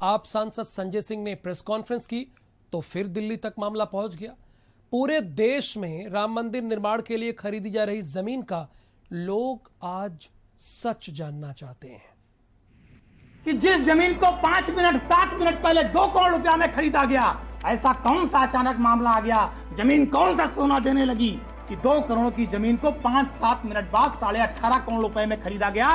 आप सांसद संजय सिंह ने प्रेस कॉन्फ्रेंस की तो फिर दिल्ली तक मामला पहुंच गया। पूरे देश में राम मंदिर निर्माण के लिए खरीदी जा रही जमीन का लोग आज सच जानना चाहते हैं कि जिस जमीन को 5 मिनट 7 मिनट पहले 2 करोड़ रुपया में खरीदा गया, ऐसा कौन सा अचानक मामला आ गया, जमीन कौन सा सोना देने लगी कि 2 करोड़ की जमीन को 5-7 मिनट बाद 18.5 करोड़ रुपए में खरीदा गया।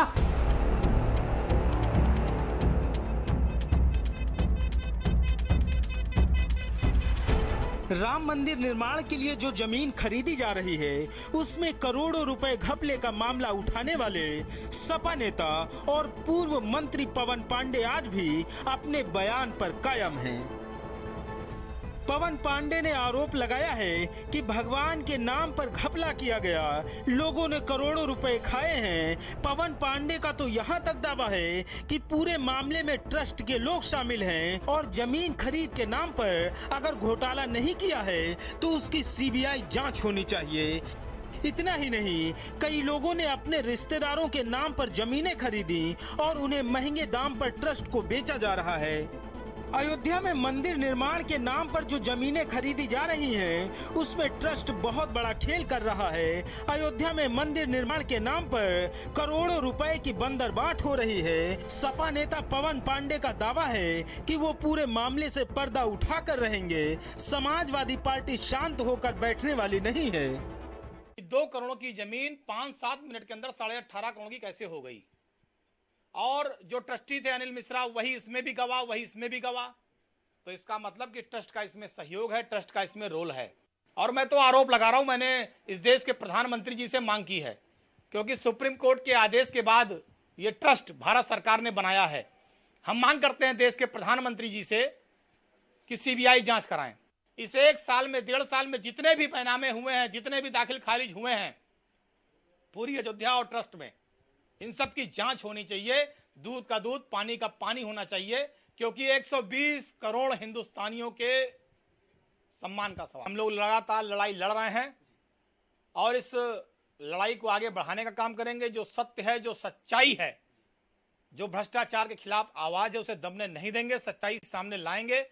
राम मंदिर निर्माण के लिए जो जमीन खरीदी जा रही है उसमें करोड़ों रुपए घपले का मामला उठाने वाले सपा नेता और पूर्व मंत्री पवन पांडे आज भी अपने बयान पर कायम हैं। पवन पांडे ने आरोप लगाया है कि भगवान के नाम पर घपला किया गया, लोगों ने करोड़ों रुपए खाए हैं। पवन पांडे का तो यहाँ तक दावा है कि पूरे मामले में ट्रस्ट के लोग शामिल हैं और जमीन खरीद के नाम पर अगर घोटाला नहीं किया है तो उसकी सीबीआई जांच होनी चाहिए। इतना ही नहीं, कई लोगों ने अपने रिश्तेदारों के नाम पर जमीनें खरीदी और उन्हें महंगे दाम पर ट्रस्ट को बेचा जा रहा है। अयोध्या में मंदिर निर्माण के नाम पर जो जमीनें खरीदी जा रही हैं, उसमें ट्रस्ट बहुत बड़ा खेल कर रहा है। अयोध्या में मंदिर निर्माण के नाम पर करोड़ों रुपए की बंदरबाट हो रही है। सपा नेता पवन पांडे का दावा है कि वो पूरे मामले से पर्दा उठाकर रहेंगे। समाजवादी पार्टी शांत होकर बैठने वाली नहीं है। 2 करोड़ की जमीन 5-7 मिनट के अंदर 18.5 करोड़ की कैसे हो गई? और जो ट्रस्टी थे अनिल मिश्रा, वही इसमें भी गवाह, वही इसमें भी गवाह। तो इसका मतलब कि ट्रस्ट का इसमें सहयोग है, ट्रस्ट का इसमें रोल है। और मैं तो आरोप लगा रहा हूं, मैंने इस देश के प्रधानमंत्री जी से मांग की है, क्योंकि सुप्रीम कोर्ट के आदेश के बाद ये ट्रस्ट भारत सरकार ने बनाया है। हम मांग करते हैं देश के प्रधानमंत्री जी से कि सीबीआई जांच कराएं। इस 1 साल में 1.5 साल में जितने भी पैनामे हुए हैं, जितने भी दाखिल खारिज हुए हैं पूरी अयोध्या और ट्रस्ट में, इन सब की जांच होनी चाहिए। दूध का दूध, पानी का पानी होना चाहिए, क्योंकि 120 करोड़ हिंदुस्तानियों के सम्मान का सवाल। हम लोग लगातार लड़ाई लड़ रहे हैं और इस लड़ाई को आगे बढ़ाने का काम करेंगे। जो सत्य है, जो सच्चाई है, जो भ्रष्टाचार के खिलाफ आवाज है, उसे दबने नहीं देंगे, सच्चाई सामने लाएंगे।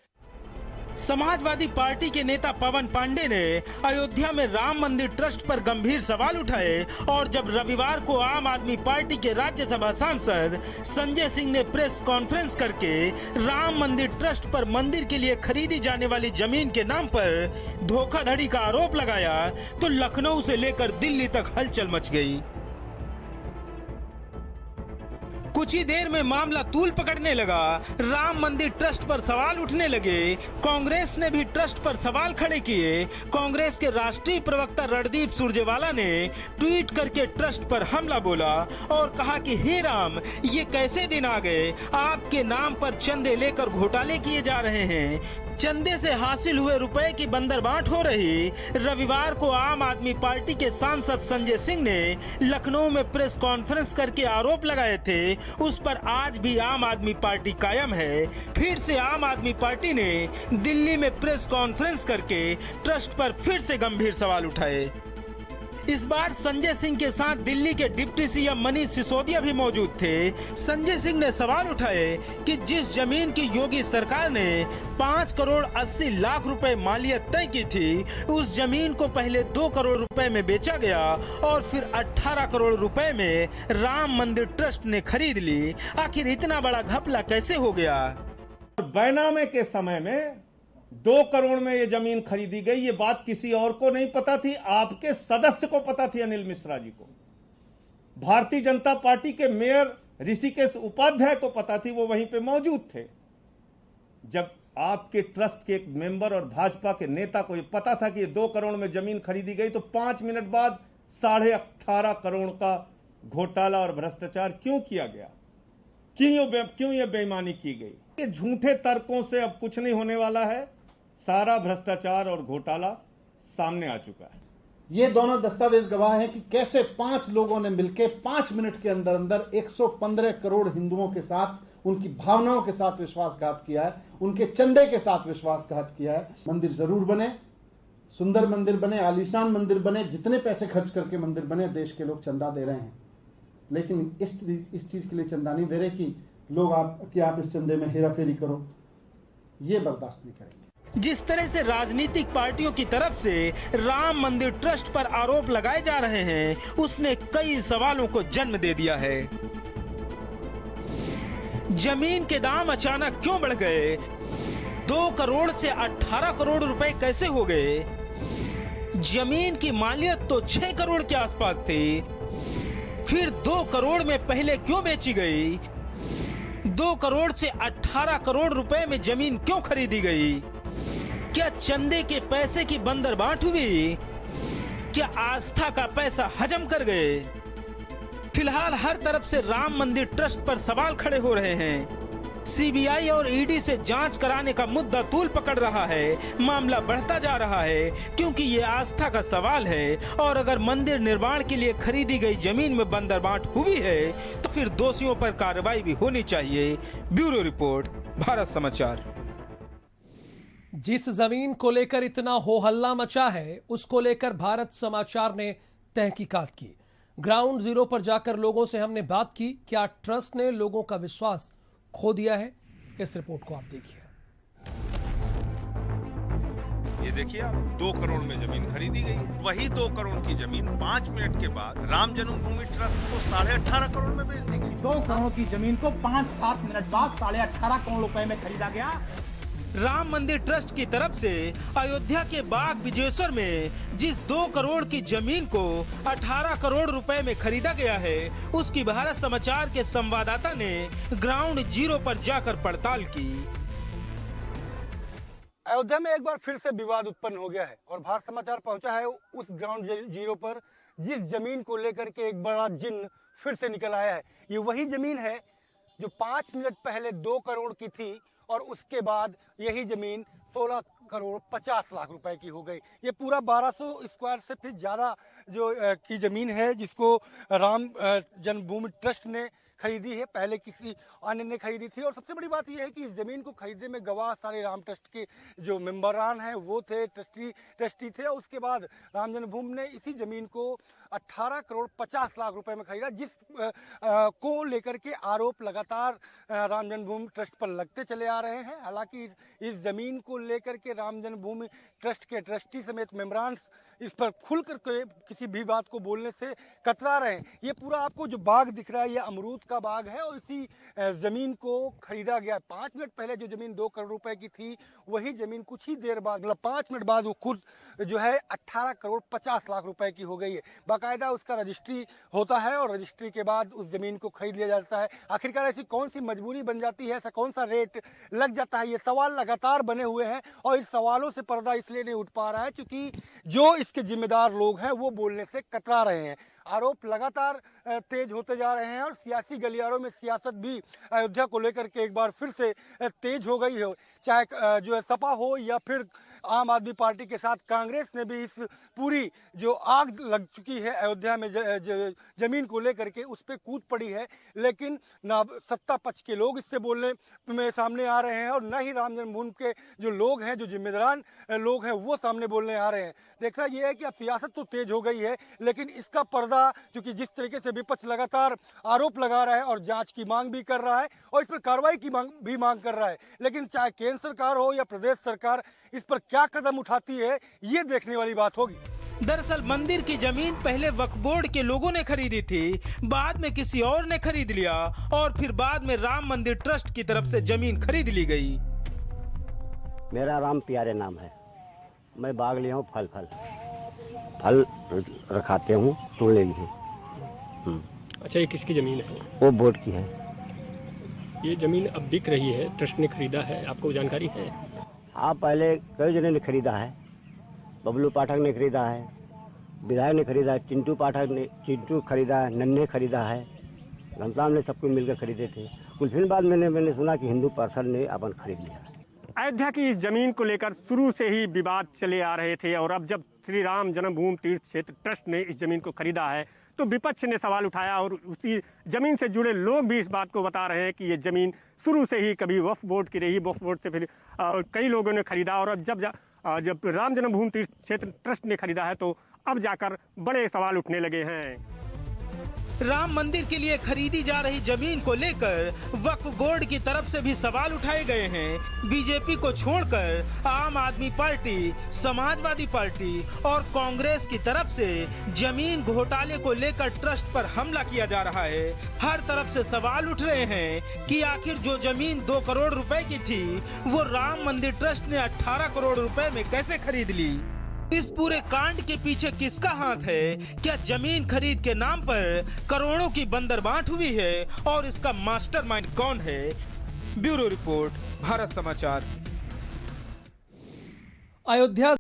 समाजवादी पार्टी के नेता पवन पांडे ने अयोध्या में राम मंदिर ट्रस्ट पर गंभीर सवाल उठाए और जब रविवार को आम आदमी पार्टी के राज्यसभा सांसद संजय सिंह ने प्रेस कॉन्फ्रेंस करके राम मंदिर ट्रस्ट पर मंदिर के लिए खरीदी जाने वाली जमीन के नाम पर धोखाधड़ी का आरोप लगाया तो लखनऊ से लेकर दिल्ली तक हलचल मच गई। कुछ ही देर में मामला तूल पकड़ने लगा। राम मंदिर ट्रस्ट पर सवाल उठने लगे। कांग्रेस ने भी ट्रस्ट पर सवाल खड़े किए। कांग्रेस के राष्ट्रीय प्रवक्ता रणदीप सुरजेवाला ने ट्वीट करके ट्रस्ट पर हमला बोला और कहा कि हे राम, ये कैसे दिन आ गए, आपके नाम पर चंदे लेकर घोटाले किए जा रहे हैं, चंदे से हासिल हुए रुपए की बंदरबाट हो रही। रविवार को आम आदमी पार्टी के सांसद संजय सिंह ने लखनऊ में प्रेस कॉन्फ्रेंस करके आरोप लगाए थे, उस पर आज भी आम आदमी पार्टी कायम है। फिर से आम आदमी पार्टी ने दिल्ली में प्रेस कॉन्फ्रेंस करके ट्रस्ट पर फिर से गंभीर सवाल उठाए। इस बार संजय सिंह के साथ दिल्ली के डिप्टी सीएम मनीष सिसोदिया भी मौजूद थे। संजय सिंह ने सवाल उठाए कि जिस जमीन की योगी सरकार ने 5 करोड़ 80 लाख रुपए मालियत तय की थी, उस जमीन को पहले 2 करोड़ रुपए में बेचा गया और फिर 18 करोड़ रुपए में राम मंदिर ट्रस्ट ने खरीद ली। आखिर इतना बड़ा घपला कैसे हो गया? बैनामे के समय में 2 करोड़ में ये जमीन खरीदी गई, ये बात किसी और को नहीं पता थी, आपके सदस्य को पता थी, अनिल मिश्रा जी को। भारतीय जनता पार्टी के मेयर ऋषिकेश उपाध्याय को पता थी, वो वहीं पे मौजूद थे। जब आपके ट्रस्ट के एक मेंबर और भाजपा के नेता को ये पता था कि ये 2 करोड़ में जमीन खरीदी गई, तो 5 मिनट बाद 18.5 करोड़ का घोटाला और भ्रष्टाचार क्यों किया गया? क्यों ये बेईमानी की गई? ये झूठे तर्कों से अब कुछ नहीं होने वाला है। सारा भ्रष्टाचार और घोटाला सामने आ चुका है। ये दोनों दस्तावेज गवाह हैं कि कैसे 5 लोगों ने मिलकर 5 मिनट के अंदर अंदर 115 करोड़ हिंदुओं के साथ, उनकी भावनाओं के साथ विश्वासघात किया है, उनके चंदे के साथ विश्वासघात किया है। मंदिर जरूर बने, सुंदर मंदिर बने, आलीशान मंदिर बने, जितने पैसे खर्च करके मंदिर बने, देश के लोग चंदा दे रहे हैं, लेकिन इस चीज के लिए चंदा नहीं दे रहे कि लोग आप इस चंदे में हेराफेरी करो, ये बर्दाश्त नहीं करेंगे। जिस तरह से राजनीतिक पार्टियों की तरफ से राम मंदिर ट्रस्ट पर आरोप लगाए जा रहे हैं, उसने कई सवालों को जन्म दे दिया है। जमीन के दाम अचानक क्यों बढ़ गए? 2 करोड़ से 18 करोड़ रुपए कैसे हो गए? जमीन की मालियत तो 6 करोड़ के आसपास थी, फिर 2 करोड़ में पहले क्यों बेची गई? 2 करोड़ से 18 करोड़ रुपए में जमीन क्यों खरीदी गई? क्या चंदे के पैसे की बंदरबांट हुई? क्या आस्था का पैसा हजम कर गए? फिलहाल हर तरफ से राम मंदिर ट्रस्ट पर सवाल खड़े हो रहे हैं। सीबीआई और ईडी से जांच कराने का मुद्दा तूल पकड़ रहा है। मामला बढ़ता जा रहा है क्योंकि ये आस्था का सवाल है, और अगर मंदिर निर्माण के लिए खरीदी गई जमीन में बंदरबांट हुई है तो फिर दोषियों पर कार्रवाई भी होनी चाहिए। ब्यूरो रिपोर्ट, भारत समाचार। जिस जमीन को लेकर इतना हो हल्ला मचा है, उसको लेकर भारत समाचार ने तहकीकात की। ग्राउंड जीरो पर जाकर लोगों से हमने बात की। क्या ट्रस्ट ने लोगों का विश्वास खो दिया है? इस रिपोर्ट को आप देखिए। ये देखिए आप, 2 करोड़ में जमीन खरीदी गई है। वही 2 करोड़ की जमीन 5 मिनट के बाद राम जन्मभूमि ट्रस्ट को 18.5 करोड़ में बेच दी गई। 2 करोड़ की जमीन को 5-7 मिनट बाद 18.5 करोड़ रुपए में खरीदा गया। राम मंदिर ट्रस्ट की तरफ से अयोध्या के बाग बिजेश्वर में जिस 2 करोड़ की जमीन को 18 करोड़ रुपए में खरीदा गया है, उसकी भारत समाचार के संवाददाता ने ग्राउंड जीरो पर जाकर पड़ताल की। अयोध्या में एक बार फिर से विवाद उत्पन्न हो गया है और भारत समाचार पहुंचा है उस ग्राउंड जीरो पर जिस जमीन को लेकर के एक बड़ा जिन्न फिर से निकल आया है। ये वही जमीन है जो 5 मिनट पहले 2 करोड़ की थी और उसके बाद यही जमीन 16 करोड़ 50 लाख रुपए की हो गई। ये पूरा 1200 स्क्वायर से फिर ज़्यादा जो की ज़मीन है जिसको राम जन्मभूमि ट्रस्ट ने खरीदी है, पहले किसी अन्य ने खरीदी थी। और सबसे बड़ी बात यह है कि इस ज़मीन को खरीदने में गवाह सारे राम ट्रस्ट के जो मेंबरान हैं वो थे, ट्रस्टी थे। और उसके बाद राम जन्मभूमि ने इसी ज़मीन को 18 करोड़ 50 लाख रुपए में खरीदा, जिस को लेकर के आरोप लगातार राम जन्मभूमि ट्रस्ट पर लगते चले आ रहे हैं। हालांकि इस ज़मीन को लेकर के राम जन्मभूमि ट्रस्ट के ट्रस्टी समेत मेंबरान इस पर खुल कर के किसी भी बात को बोलने से कतरा रहे हैं। ये पूरा आपको जो बाग दिख रहा है ये अमरूद का बाग है और इसी ज़मीन को खरीदा गया। 5 मिनट पहले जो ज़मीन 2 करोड़ रुपए की थी वही ज़मीन कुछ ही देर बाद, मतलब 5 मिनट बाद वो खुद जो है 18 करोड़ 50 लाख रुपए की हो गई है। बाकायदा उसका रजिस्ट्री होता है और रजिस्ट्री के बाद उस ज़मीन को खरीद लिया जाता है। आखिरकार ऐसी कौन सी मजबूरी बन जाती है, ऐसा कौन सा रेट लग जाता है, ये सवाल लगातार बने हुए हैं। और इस सवालों से पर्दा इसलिए नहीं उठ पा रहा है क्योंकि जो इसके जिम्मेदार लोग हैं वो बोलने से कतरा रहे हैं। आरोप लगातार तेज होते जा रहे हैं और सियासी गलियारों में सियासत भी अयोध्या को लेकर के एक बार फिर से तेज हो गई है। चाहे जो है सपा हो या फिर आम आदमी पार्टी के साथ कांग्रेस ने भी इस पूरी जो आग लग चुकी है अयोध्या में जमीन को लेकर के उस पर कूद पड़ी है। लेकिन ना सत्ता पक्ष के लोग इससे बोलने में सामने आ रहे हैं और न ही राम जन्मभूमि के जो लोग हैं, जो जिम्मेदार लोग हैं, वो सामने बोलने आ रहे हैं। देखना यह है कि अब सियासत तो तेज हो गई है लेकिन इसका पर्दा, क्योंकि जिस तरीके से विपक्ष लगातार आरोप लगा रहा है और जांच की मांग भी कर रहा है और इस पर कार्रवाई की मांग कर रहा है, लेकिन चाहे केंद्र सरकार हो या प्रदेश सरकार इस पर क्या कदम उठाती है ये देखने वाली बात होगी। दरअसल मंदिर की जमीन पहले वक्फ बोर्ड के लोगों ने खरीदी थी, बाद में किसी और ने खरीद लिया और फिर बाद में राम मंदिर ट्रस्ट की तरफ से जमीन खरीद ली गई। मेरा राम प्यारे नाम है। मैं बाग लिया हूँ, फल रखाते हूँ, तोड़ने की। अच्छा, ये किसकी ज़मीन है? वो बोर्ड की है। ये ज़मीन अब बिक रही है, ट्रस्ट ने खरीदा है, आपको जानकारी है? हाँ, पहले कई जने ने खरीदा है। बबलू पाठक ने खरीदा है, विधायक ने खरीदा है, चिंटू खरीदा है, नन्हे खरीदा है, घनश्याम ने सबको मिलकर खरीदे थे। कुछ दिन बाद मैंने सुना कि हिंदू पर्सन ने अपन खरीद लिया। अयोध्या की इस जमीन को लेकर शुरू से ही विवाद चले आ रहे थे और अब जब श्री राम जन्मभूमि तीर्थ क्षेत्र ट्रस्ट ने इस जमीन को खरीदा है तो विपक्ष ने सवाल उठाया और उसी जमीन से जुड़े लोग भी इस बात को बता रहे हैं कि ये जमीन शुरू से ही कभी वक्फ बोर्ड की रही, वक्फ बोर्ड से फिर कई लोगों ने खरीदा और अब जब राम जन्मभूमि तीर्थ क्षेत्र ट्रस्ट ने खरीदा है तो अब जाकर बड़े सवाल उठने लगे हैं। राम मंदिर के लिए खरीदी जा रही जमीन को लेकर वक्फ बोर्ड की तरफ से भी सवाल उठाए गए हैं। बीजेपी को छोड़कर आम आदमी पार्टी, समाजवादी पार्टी और कांग्रेस की तरफ से जमीन घोटाले को लेकर ट्रस्ट पर हमला किया जा रहा है। हर तरफ से सवाल उठ रहे हैं कि आखिर जो जमीन 2 करोड़ रुपए की थी वो राम मंदिर ट्रस्ट ने 18 करोड़ रुपए में कैसे खरीद ली। इस पूरे कांड के पीछे किसका हाथ है? क्या जमीन खरीद के नाम पर करोड़ों की बंदरबांट हुई है और इसका मास्टरमाइंड कौन है? ब्यूरो रिपोर्ट, भारत समाचार। अयोध्या